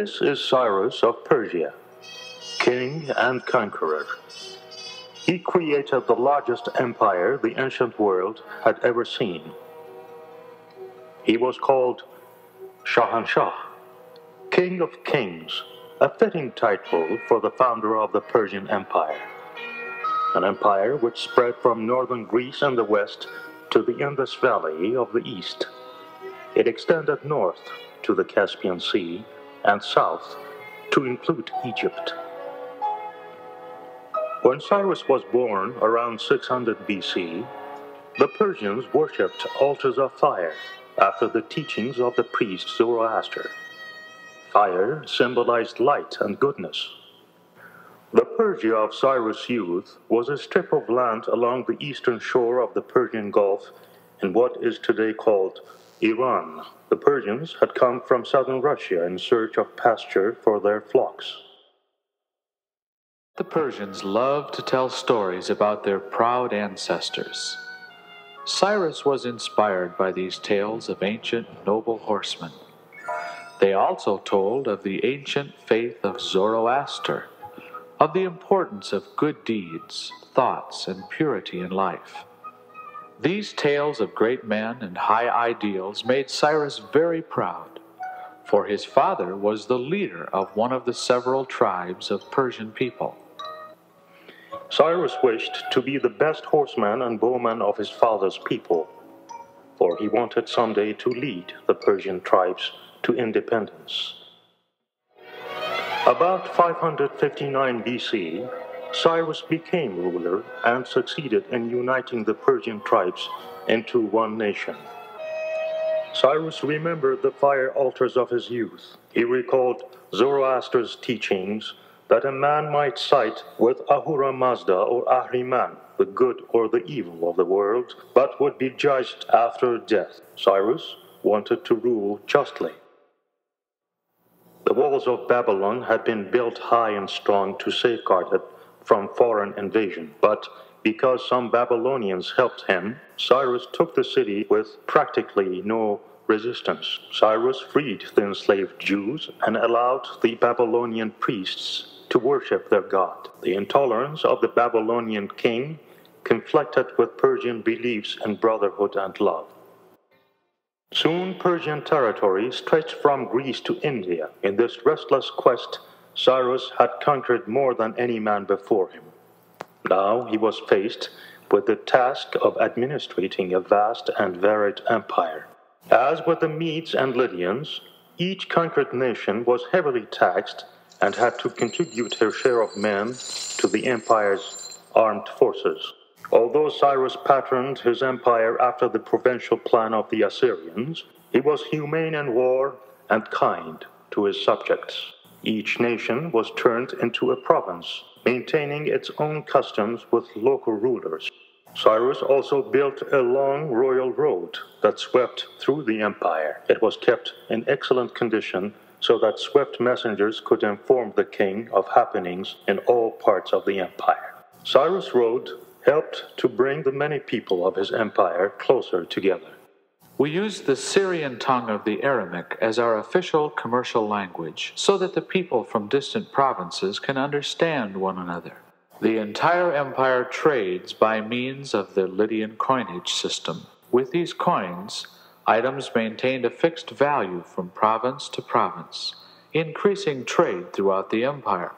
This is Cyrus of Persia, king and conqueror. He created the largest empire the ancient world had ever seen. He was called Shahanshah, King of Kings, a fitting title for the founder of the Persian Empire. An empire which spread from northern Greece in the west to the Indus Valley of the east. It extended north to the Caspian Sea and south to include Egypt. When Cyrus was born around 600 BC, the Persians worshipped altars of fire after the teachings of the priest Zoroaster. Fire symbolized light and goodness. The Persia of Cyrus' youth was a strip of land along the eastern shore of the Persian Gulf in what is today called Iran. The Persians had come from southern Russia in search of pasture for their flocks. The Persians loved to tell stories about their proud ancestors. Cyrus was inspired by these tales of ancient noble horsemen. They also told of the ancient faith of Zoroaster, of the importance of good deeds, thoughts, and purity in life. These tales of great men and high ideals made Cyrus very proud, for his father was the leader of one of the several tribes of Persian people. Cyrus wished to be the best horseman and bowman of his father's people, for he wanted someday to lead the Persian tribes to independence. About 559 BC, Cyrus became ruler and succeeded in uniting the Persian tribes into one nation. Cyrus remembered the fire altars of his youth. He recalled Zoroaster's teachings that a man might side with Ahura Mazda or Ahriman, the good or the evil of the world, but would be judged after death. Cyrus wanted to rule justly. The walls of Babylon had been built high and strong to safeguard it from foreign invasion, but because some Babylonians helped him, Cyrus took the city with practically no resistance. Cyrus freed the enslaved Jews and allowed the Babylonian priests to worship their god. The intolerance of the Babylonian king conflicted with Persian beliefs in brotherhood and love. Soon Persian territory stretched from Greece to India. In this restless quest, Cyrus had conquered more than any man before him. Now he was faced with the task of administrating a vast and varied empire. As with the Medes and Lydians, each conquered nation was heavily taxed and had to contribute her share of men to the empire's armed forces. Although Cyrus patterned his empire after the provincial plan of the Assyrians, he was humane in war and kind to his subjects. Each nation was turned into a province, maintaining its own customs with local rulers. Cyrus also built a long royal road that swept through the empire. It was kept in excellent condition so that swift messengers could inform the king of happenings in all parts of the empire. Cyrus' road helped to bring the many people of his empire closer together. We use the Syrian tongue of the Aramaic as our official commercial language so that the people from distant provinces can understand one another. The entire empire trades by means of the Lydian coinage system. With these coins, items maintained a fixed value from province to province, increasing trade throughout the empire.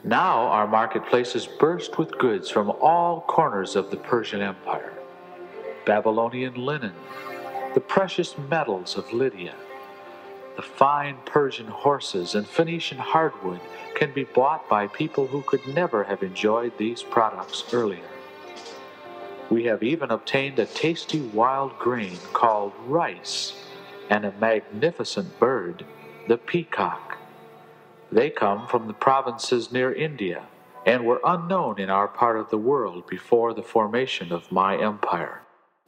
Now our marketplaces burst with goods from all corners of the Persian Empire. Babylonian linen, the precious metals of Lydia, the fine Persian horses and Phoenician hardwood can be bought by people who could never have enjoyed these products earlier. We have even obtained a tasty wild grain called rice and a magnificent bird, the peacock. They come from the provinces near India and were unknown in our part of the world before the formation of my empire.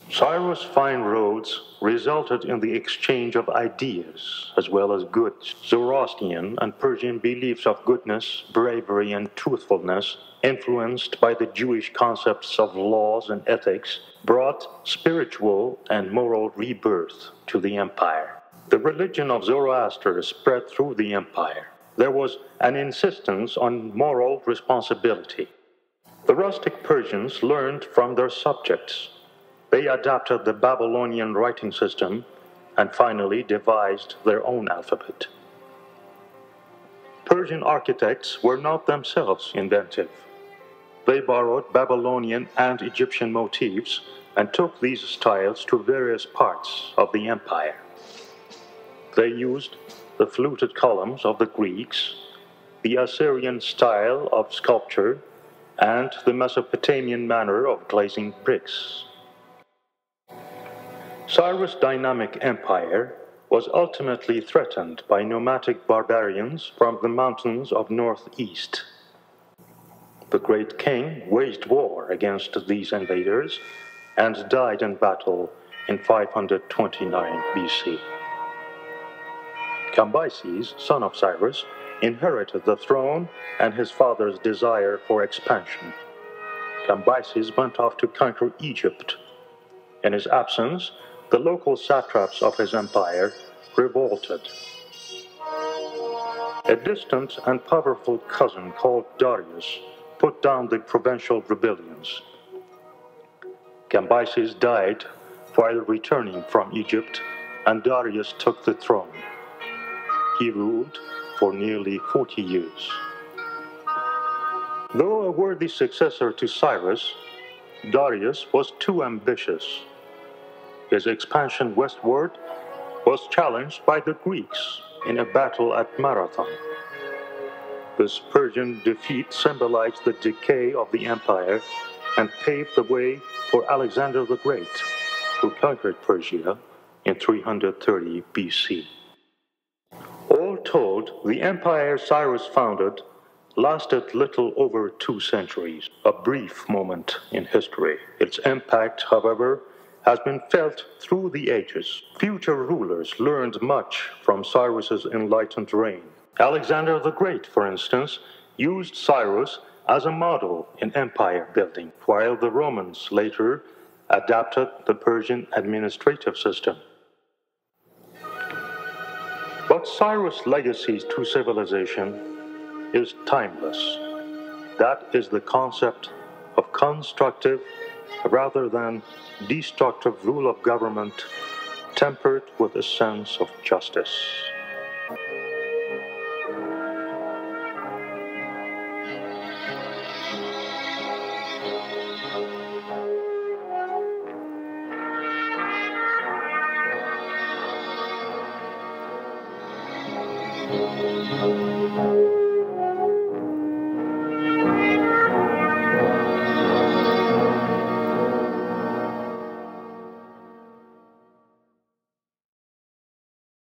Cyrus' fine roads resulted in the exchange of ideas as well as goods. Zoroastrian and Persian beliefs of goodness, bravery, and truthfulness, influenced by the Jewish concepts of laws and ethics, brought spiritual and moral rebirth to the empire. The religion of Zoroaster spread through the empire. There was an insistence on moral responsibility. The rustic Persians learned from their subjects. They adapted the Babylonian writing system and finally devised their own alphabet. Persian architects were not themselves inventive. They borrowed Babylonian and Egyptian motifs and took these styles to various parts of the empire. They used the fluted columns of the Greeks, the Assyrian style of sculpture, and the Mesopotamian manner of glazing bricks. Cyrus' dynamic empire was ultimately threatened by nomadic barbarians from the mountains of northeast. The great king waged war against these invaders and died in battle in 529 BC. Cambyses, son of Cyrus, inherited the throne and his father's desire for expansion. Cambyses went off to conquer Egypt. In his absence, the local satraps of his empire revolted. A distant and powerful cousin called Darius put down the provincial rebellions. Cambyses died while returning from Egypt, and Darius took the throne. He ruled for nearly 40 years. Though a worthy successor to Cyrus, Darius was too ambitious. His expansion westward was challenged by the Greeks in a battle at Marathon. This Persian defeat symbolized the decay of the empire and paved the way for Alexander the Great, who conquered Persia in 330 BC. All told, the empire Cyrus founded lasted little over 2 centuries, a brief moment in history. Its impact, however, has been felt through the ages. Future rulers learned much from Cyrus's enlightened reign. Alexander the Great, for instance, used Cyrus as a model in empire building, while the Romans later adapted the Persian administrative system. But Cyrus' legacy to civilization is timeless. That is the concept of constructive rather than destructive rule of government, tempered with a sense of justice.